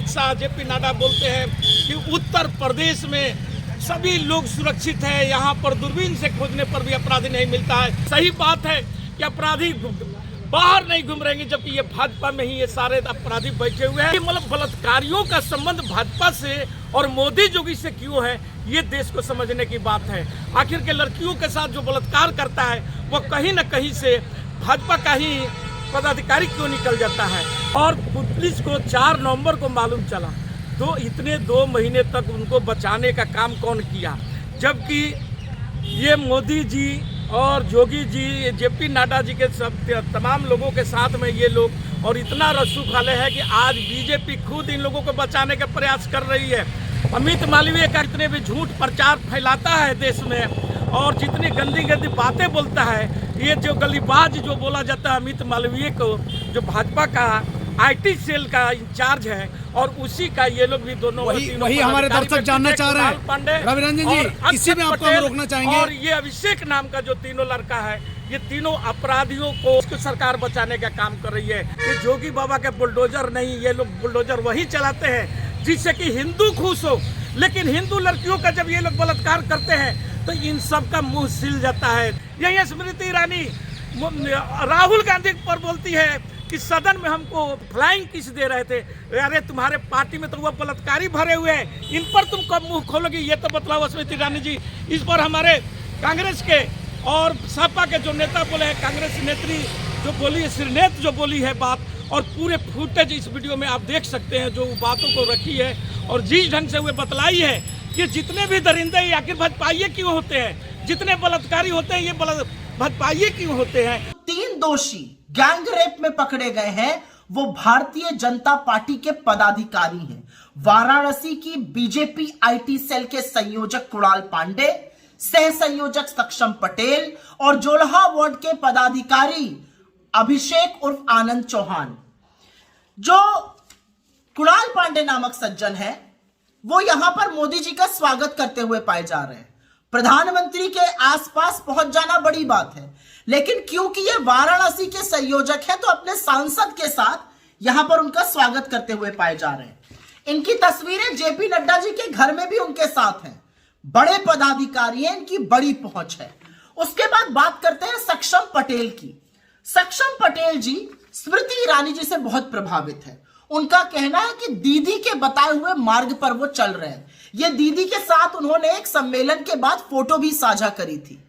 Shah JP Nadda बोलते हैं कि उत्तर प्रदेश में सभी लोग सुरक्षित है, यहाँ पर दूरबीन से खोजने पर भी अपराधी नहीं मिलता है। सही बात है कि अपराधी बाहर नहीं घूम रहेंगे, जबकि ये भाजपा में ही ये सारे अपराधी बैठे हुए हैं। मतलब बलात्कारियों का संबंध भाजपा से और मोदी जोगी से क्यों है, ये देश को समझने की बात है। आखिर के लड़कियों के साथ जो बलात्कार करता है वो कहीं न कहीं से भाजपा का ही पदाधिकारी क्यों निकल जाता है। और पुलिस को 4 नवंबर को मालूम चला, तो इतने 2 महीने तक उनको बचाने का काम कौन किया, जबकि ये मोदी जी और जोगी जी, जेपी नड्डा जी के सब तमाम लोगों के साथ में ये लोग और इतना रस्सू खाले है कि आज बीजेपी खुद इन लोगों को बचाने का प्रयास कर रही है। अमित मालवीय का इतने भी झूठ प्रचार फैलाता है देश में और जितनी गंदी गंदी बातें बोलता है, ये जो गलीबाज जो बोला जाता है अमित मालवीय को, जो भाजपा का आईटी सेल का इंचार्ज है, और उसी का ये लोग भी दोनों वही हमारे दर्शक जानना चाह रहे हैं रवि रंजन जी, इसी में आपको हम रोकना चाहेंगे। और ये अभिषेक नाम का जो तीनों लड़का है, ये तीनों अपराधियों को सरकार बचाने का काम कर रही है। ये जोगी बाबा के बुलडोजर नहीं, ये लोग बुलडोजर वही चलाते हैं जिससे कि हिंदू खुश हो, लेकिन हिंदू लड़कियों का जब ये लोग बलात्कार करते हैं तो इन सब का मुंह सिल जाता है। यही स्मृति ईरानी राहुल गांधी पर बोलती है कि सदन में हमको फ्लाइंग किस दे रहे थे। अरे तुम्हारे पार्टी में तो वो बलात्कारी भरे हुए हैं, इन पर तुम कब मुंह खोलोगी, ये तो बतलाओ स्मृति ईरानी जी। इस पर हमारे कांग्रेस के और सपा के जो नेता बोले हैं, कांग्रेस नेत्री जो बोली है, श्रीनेत जो बोली है बात, और पूरे फुटेज इस वीडियो में आप देख सकते हैं जो बातों को रखी है और जिस ढंग से वो बतलाई है कि जितने भी दरिंदे आखिर भाजपाई क्यों होते हैं, जितने बलात्कारी होते हैं ये भाजपाई क्यों होते हैं। 3 दोषी गैंग रेप में पकड़े गए हैं, वो भारतीय जनता पार्टी के पदाधिकारी हैं। वाराणसी की बीजेपी आईटी सेल के संयोजक कुणाल पांडे, सह संयोजक सक्षम पटेल और जोलहा वार्ड के पदाधिकारी अभिषेक उर्फ आनंद चौहान। जो कुणाल पांडे नामक सज्जन है, वो यहां पर मोदी जी का स्वागत करते हुए पाए जा रहे हैं। प्रधानमंत्री के आसपास पहुंच जाना बड़ी बात है, लेकिन क्योंकि ये वाराणसी के संयोजक हैं तो अपने सांसद के साथ यहां पर उनका स्वागत करते हुए पाए जा रहे हैं। इनकी तस्वीरें जेपी नड्डा जी के घर में भी उनके साथ हैं। बड़े पदाधिकारी हैं, इनकी बड़ी पहुंच है। उसके बाद बात करते हैं सक्षम पटेल की। सक्षम पटेल जी स्मृति ईरानी जी से बहुत प्रभावित है। उनका कहना है कि दीदी के बताए हुए मार्ग पर वो चल रहे हैं। ये दीदी के साथ उन्होंने एक सम्मेलन के बाद फोटो भी साझा करी थी।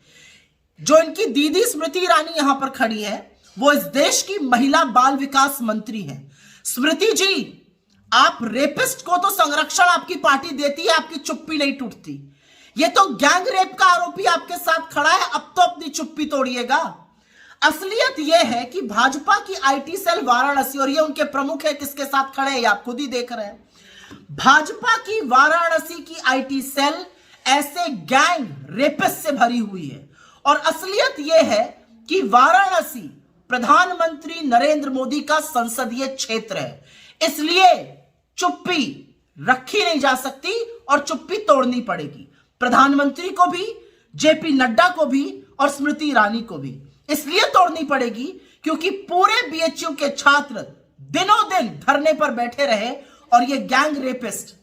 जो इनकी दीदी स्मृति ईरानी यहां पर खड़ी है, वो इस देश की महिला बाल विकास मंत्री हैं। स्मृति जी, आप रेपिस्ट को तो संरक्षण आपकी पार्टी देती है, आपकी चुप्पी नहीं टूटती। ये तो गैंग रेप का आरोपी आपके साथ खड़ा है, अब तो अपनी चुप्पी तोड़िएगा। असलियत यह है कि भाजपा की आईटी सेल वाराणसी, और ये उनके प्रमुख है, किसके साथ खड़े हैं आप खुद ही देख रहे हैं। भाजपा की वाराणसी की आईटी सेल ऐसे गैंग रेपिस्ट से भरी हुई है। और असलियत यह है कि वाराणसी प्रधानमंत्री नरेंद्र मोदी का संसदीय क्षेत्र है, इसलिए चुप्पी रखी नहीं जा सकती और चुप्पी तोड़नी पड़ेगी। प्रधानमंत्री को भी, जेपी नड्डा को भी और स्मृति ईरानी को भी इसलिए तोड़नी पड़ेगी क्योंकि पूरे बीएचयू के छात्र दिनों दिन धरने पर बैठे रहे और ये गैंग रेपिस्ट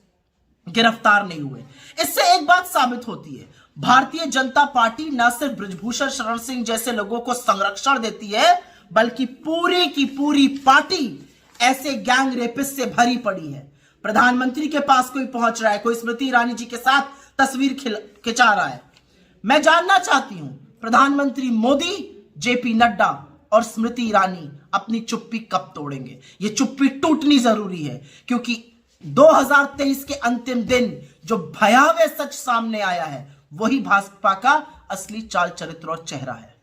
गिरफ्तार नहीं हुए। इससे एक बात साबित होती है, भारतीय जनता पार्टी न सिर्फ बृजभूषण शरण सिंह जैसे लोगों को संरक्षण देती है, बल्कि पूरी की पूरी पार्टी ऐसे गैंग रेपिस्ट से भरी पड़ी है। प्रधानमंत्री के पास कोई पहुंच रहा है, कोई स्मृति ईरानी जी के साथ तस्वीर खिंचा रहा है। मैं जानना चाहती हूं प्रधानमंत्री मोदी, जेपी नड्डा और स्मृति ईरानी अपनी चुप्पी कब तोड़ेंगे। ये चुप्पी टूटनी जरूरी है क्योंकि 2023 के अंतिम दिन जो भयावह सच सामने आया है, वही भाजपा का असली चाल चरित्र और चेहरा है।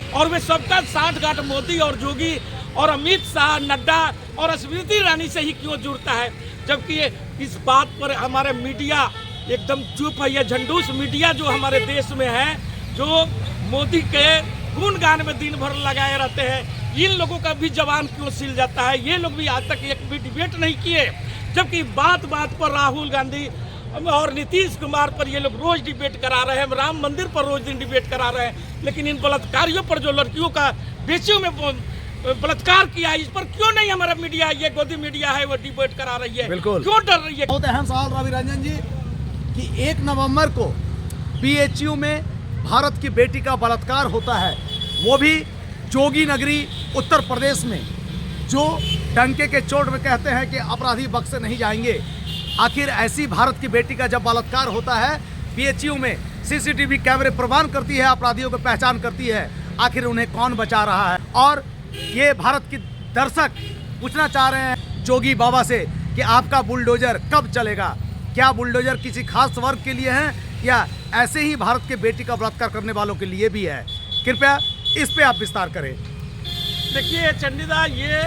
और वे सबका साठगांठ मोदी और जोगी और अमित शाह, नड्डा और स्मृति ईरानी से ही क्यों जुड़ता है, जबकि इस बात पर हमारे मीडिया एकदम चुप है। ये झंडूस मीडिया जो हमारे देश में है, जो मोदी के गुणगान में दिन भर लगाए रहते हैं, इन लोगों का भी जवान क्यों सिल जाता है। ये लोग भी आज तक एक भी डिबेट नहीं किए, जबकि बात बात पर राहुल गांधी और नीतीश कुमार पर ये लोग रोज डिबेट करा रहे हैं, राम मंदिर पर रोज दिन डिबेट करा रहे हैं, लेकिन इन बलात्कारियों पर जो लड़कियों का बेचियों में बलात्कार किया, इस पर क्यों नहीं हमारा मीडिया, ये गोदी मीडिया है वो डिबेट करा रही है, बिल्कुल क्यों डर रही है? बहुत अहम सवाल रवि रंजन जी कि 1 नवंबर को बीएचयू में भारत की बेटी का बलात्कार होता है, वो भी जोगी नगरी उत्तर प्रदेश में, जो डंके के चोट में कहते हैं कि अपराधी बख्शे नहीं जाएंगे। आखिर ऐसी भारत की बेटी का जब बलात्कार होता है बीएचयू में, सीसीटीवी कैमरे प्रमाण करती है, अपराधियों को पहचान करती है, आखिर उन्हें कौन बचा रहा है? और ये भारत के दर्शक पूछना चाह रहे हैं जोगी बाबा से कि आपका बुलडोजर कब चलेगा? क्या बुलडोजर किसी खास वर्ग के लिए है या ऐसे ही भारत के बेटी का बलात्कार करने वालों के लिए भी है? कृपया इस पे आप विस्तार करें। देखिए चंडीदा, ये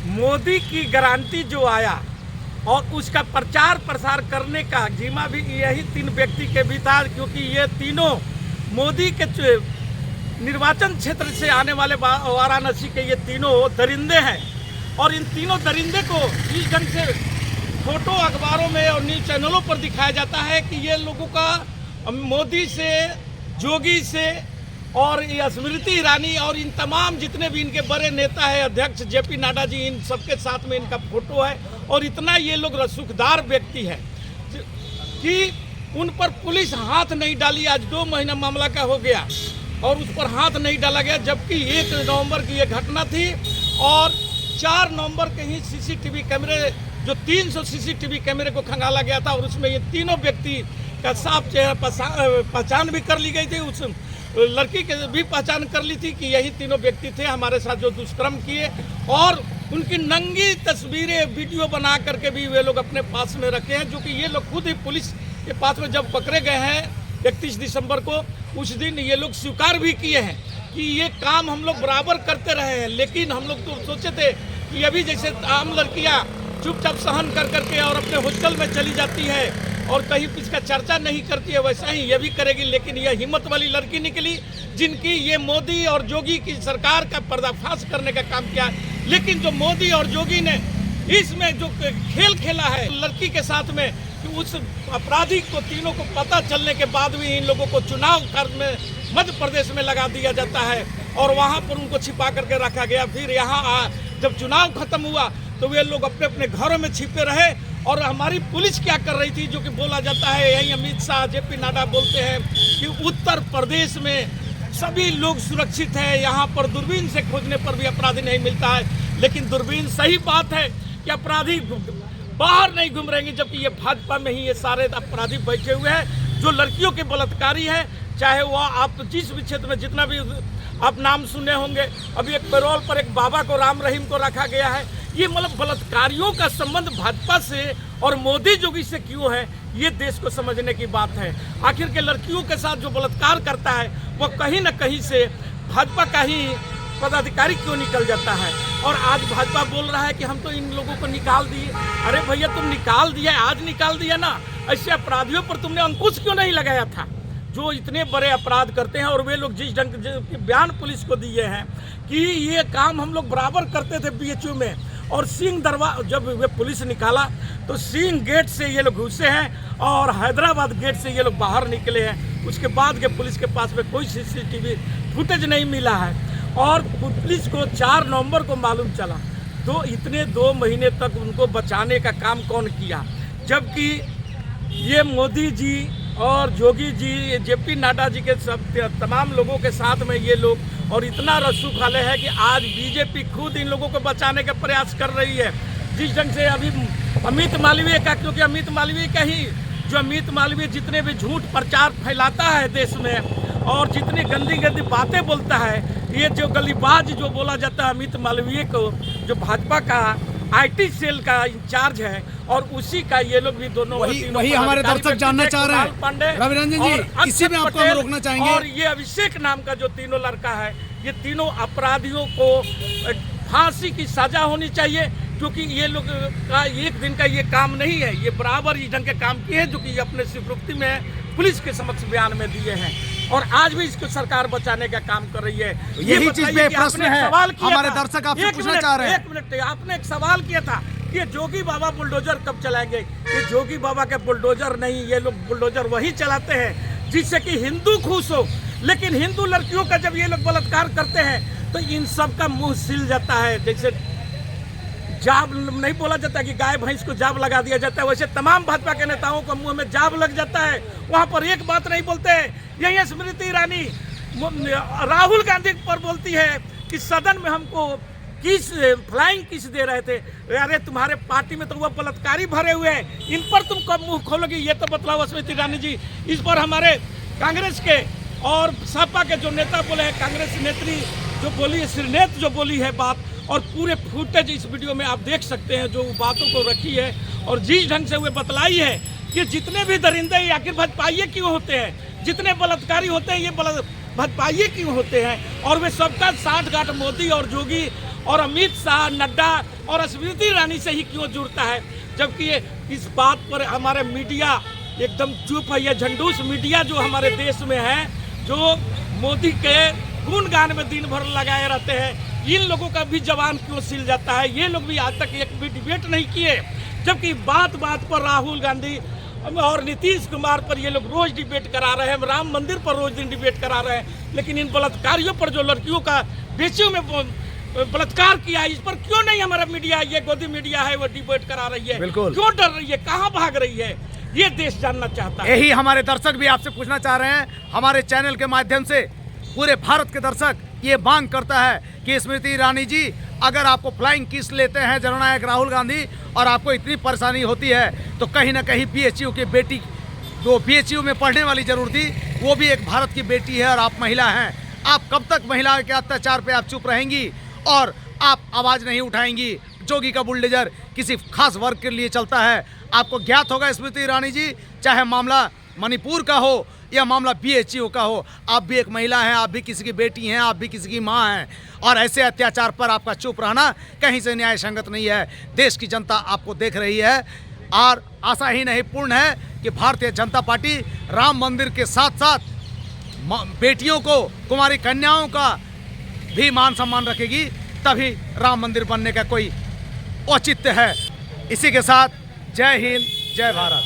मोदी की गारंटी जो आया और उसका प्रचार प्रसार करने का जिम्मा भी यही 3 व्यक्ति के भी था, क्योंकि ये तीनों मोदी के निर्वाचन क्षेत्र से आने वाले वाराणसी के ये तीनों दरिंदे हैं। और इन तीनों दरिंदे को इस ढंग से फोटो अखबारों में और न्यूज चैनलों पर दिखाया जाता है कि ये लोगों का मोदी से, जोगी से और ये स्मृति ईरानी और इन तमाम जितने भी इनके बड़े नेता है, अध्यक्ष जेपी नड्डा जी, इन सबके साथ में इनका फोटो है। और इतना ये लोग रसूखदार व्यक्ति है कि उन पर पुलिस हाथ नहीं डाली। आज 2 महीना मामला का हो गया और उस पर हाथ नहीं डाला गया, जबकि 1 नवंबर की ये घटना थी और 4 नवंबर के ही सीसीटीवी कैमरे, जो 300 सीसीटीवी कैमरे को खंगाला गया था और उसमें ये तीनों व्यक्ति का साफ चेहरा पहचान भी कर ली गई थी। उस लड़की के भी पहचान कर ली थी कि यही तीनों व्यक्ति थे हमारे साथ जो दुष्कर्म किए, और उनकी नंगी तस्वीरें वीडियो बना करके भी वे लोग अपने पास में रखे हैं, जो कि ये लोग खुद ही पुलिस के पास में जब पकड़े गए हैं 31 दिसंबर को, उस दिन ये लोग स्वीकार भी किए हैं कि ये काम हम लोग बराबर करते रहे हैं। लेकिन हम लोग तो सोचे थे कि अभी जैसे आम लड़कियां चुपचाप सहन कर करके और अपने हॉस्टल में चली जाती है और कहीं इसका चर्चा नहीं करती है, वैसा ही ये भी करेगी। लेकिन यह हिम्मत वाली लड़की निकली जिनकी ये मोदी और जोगी की सरकार का पर्दाफाश करने का काम किया। लेकिन जो मोदी और जोगी ने इसमें जो खेल खेला है लड़की के साथ में, कि उस अपराधी को तीनों को पता चलने के बाद भी इन लोगों को चुनाव कार्य में मध्य प्रदेश में लगा दिया जाता है और वहाँ पर उनको छिपा करके रखा गया। फिर यहाँ जब चुनाव खत्म हुआ तो वे लोग अपने अपने घरों में छिपे रहे। और हमारी पुलिस क्या कर रही थी, जो कि बोला जाता है, यही अमित शाह, जेपी नड्डा बोलते हैं कि उत्तर प्रदेश में सभी लोग सुरक्षित हैं, यहाँ पर दूरबीन से खोजने पर भी अपराधी नहीं मिलता है। लेकिन दूरबीन सही बात है कि अपराधी बाहर नहीं घूम रहेंगे, जबकि ये भाजपा में ही ये सारे अपराधी बैठे हुए हैं जो लड़कियों के बलात्कारी हैं। चाहे वह आप जिस भी क्षेत्र में जितना भी आप नाम सुने होंगे, अभी एक पैरोल पर एक बाबा को, राम रहीम को रखा गया है। ये मतलब बलात्कारियों का संबंध भाजपा से और मोदी जोगी से क्यों है, ये देश को समझने की बात है। आखिर के लड़कियों के साथ जो बलात्कार करता है वो कहीं ना कहीं से भाजपा का ही पदाधिकारी क्यों निकल जाता है। और आज भाजपा बोल रहा है कि हम तो इन लोगों को निकाल दिए। अरे भैया, तुम निकाल दिया, आज निकाल दिया ना, ऐसे अपराधियों पर तुमने अंकुश क्यों नहीं लगाया था जो इतने बड़े अपराध करते हैं। और वे लोग जिस ढंग के बयान पुलिस को दिए हैं कि ये काम हम लोग बराबर करते थे बीएचयू में, और सिंह दरवाजा जब वे पुलिस निकाला तो सिंह गेट से ये लोग घुसे हैं और हैदराबाद गेट से ये लोग बाहर निकले हैं। उसके बाद के पुलिस के पास में कोई सीसीटीवी फुटेज नहीं मिला है और पुलिस को 4 नवंबर को मालूम चला। तो इतने 2 महीने तक उनको बचाने का काम कौन किया, जबकि ये मोदी जी और जोगी जी, जेपी नड्डा जी के सब तमाम लोगों के साथ में ये लोग, और इतना रसूख वाले है कि आज बीजेपी खुद इन लोगों को बचाने का प्रयास कर रही है। जिस ढंग से अभी अमित मालवीय का, क्योंकि अमित मालवीय का ही जो अमित मालवीय जितने भी झूठ प्रचार फैलाता है देश में और जितनी गंदी गंदी बातें बोलता है, ये जो गलीबाज जो बोला जाता है अमित मालवीय को, जो भाजपा का आईटी सेल का इंचार्ज है, और उसी का ये लोग भी दोनों वही हमारे दर्शक जानना चाह रहे हैं रवि रंजन जी, इसी में आपको हम रोकना चाहेंगे। और ये अभिषेक नाम का जो तीनों लड़का है, ये तीनों अपराधियों को फांसी की सजा होनी चाहिए, क्योंकि ये लोग का एक दिन का ये काम नहीं है, ये बराबर इस ढंग के काम किए हैं जो कि अपने स्वीकृति में पुलिस के समक्ष बयान में दिए हैं। और आज भी इसको सरकार बचाने का काम कर रही है। यही चीज पे प्रश्न है, हमारे दर्शक आपसे पूछना चाह रहे हैं। 1 मिनट, आपने एक सवाल किया था कि ये जोगी बाबा बुलडोजर कब चलाएंगे। ये जोगी बाबा के बुलडोजर नहीं, ये लोग बुलडोजर वही चलाते हैं जिससे कि हिंदू खुश हो। लेकिन हिंदू लड़कियों का जब ये लोग बलात्कार करते हैं तो इन सब का मुंह सिल जाता है। जैसे जाब नहीं बोला जाता कि गाय भैंस को जाब लगा दिया जाता है, वैसे तमाम भाजपा के नेताओं को मुंह में जाब लग जाता है। वहां पर एक बात नहीं बोलते। यही स्मृति ईरानी राहुल गांधी पर बोलती है कि सदन में हमको किस फ्लाइंग किस दे रहे थे। अरे तुम्हारे पार्टी में तो वो बलात्कारी भरे हुए हैं, इन पर तुम कब मुंह खोलोगी, ये तो बतलाओ स्मृति ईरानी जी। इस पर हमारे कांग्रेस के और सपा के जो नेता बोले हैं, कांग्रेस नेत्री जो बोली है, श्रीनेत जो बोली है बात, और पूरे फुटेज इस वीडियो में आप देख सकते हैं जो बातों को रखी है और जिस ढंग से वे बतलाई है कि जितने भी दरिंदे ये आखिर भाजपाई क्यों होते हैं, जितने बलात्कारी होते हैं ये भाजपाई क्यों होते हैं, और वे सबका साठ गांठ मोदी और जोगी और अमित शाह, नड्डा और स्मृति ईरानी से ही क्यों जुड़ता है। जबकि इस बात पर हमारे मीडिया एकदम चुप है। ये झंडूस मीडिया जो हमारे देश में है, जो मोदी के गुणगान में दिन भर लगाए रहते हैं, इन लोगों का भी जवान क्यों सिल जाता है। ये लोग भी आज तक एक भी डिबेट नहीं किए, जबकि बात बात पर राहुल गांधी और नीतीश कुमार पर ये लोग रोज डिबेट करा रहे हैं, राम मंदिर पर रोज दिन डिबेट करा रहे हैं। लेकिन इन बलात्कारियों पर, जो लड़कियों का बेचियों में बलात्कार किया है, इस पर क्यों नहीं हमारा मीडिया, ये गोदी मीडिया है, वो डिबेट करा रही है। क्यों डर रही है, कहाँ भाग रही है, ये देश जानना चाहता है। यही हमारे दर्शक भी आपसे पूछना चाह रहे हैं। हमारे चैनल के माध्यम से पूरे भारत के दर्शक ये मांग करता है कि स्मृति ईरानी जी, अगर आपको फ्लाइंग किस लेते हैं जननायक राहुल गांधी और आपको इतनी परेशानी होती है, तो कहीं ना कहीं बीएचयू की बेटी, जो बीएचयू में पढ़ने वाली जरूर थी, वो भी एक भारत की बेटी है और आप महिला हैं। आप कब तक महिला के अत्याचार पे आप चुप रहेंगी और आप आवाज़ नहीं उठाएंगी। जोगी का बुलडोजर किसी खास वर्ग के लिए चलता है। आपको ज्ञात होगा स्मृति ईरानी जी, चाहे मामला मणिपुर का हो या मामला बीएचयू का हो, आप भी एक महिला हैं, आप भी किसी की बेटी हैं, आप भी किसी की माँ हैं, और ऐसे अत्याचार पर आपका चुप रहना कहीं से न्याय संगत नहीं है। देश की जनता आपको देख रही है और आशा ही नहीं पूर्ण है कि भारतीय जनता पार्टी राम मंदिर के साथ साथ बेटियों को, कुमारी कन्याओं का भी मान सम्मान रखेगी, तभी राम मंदिर बनने का कोई औचित्य है। इसी के साथ जय हिंद, जय भारत।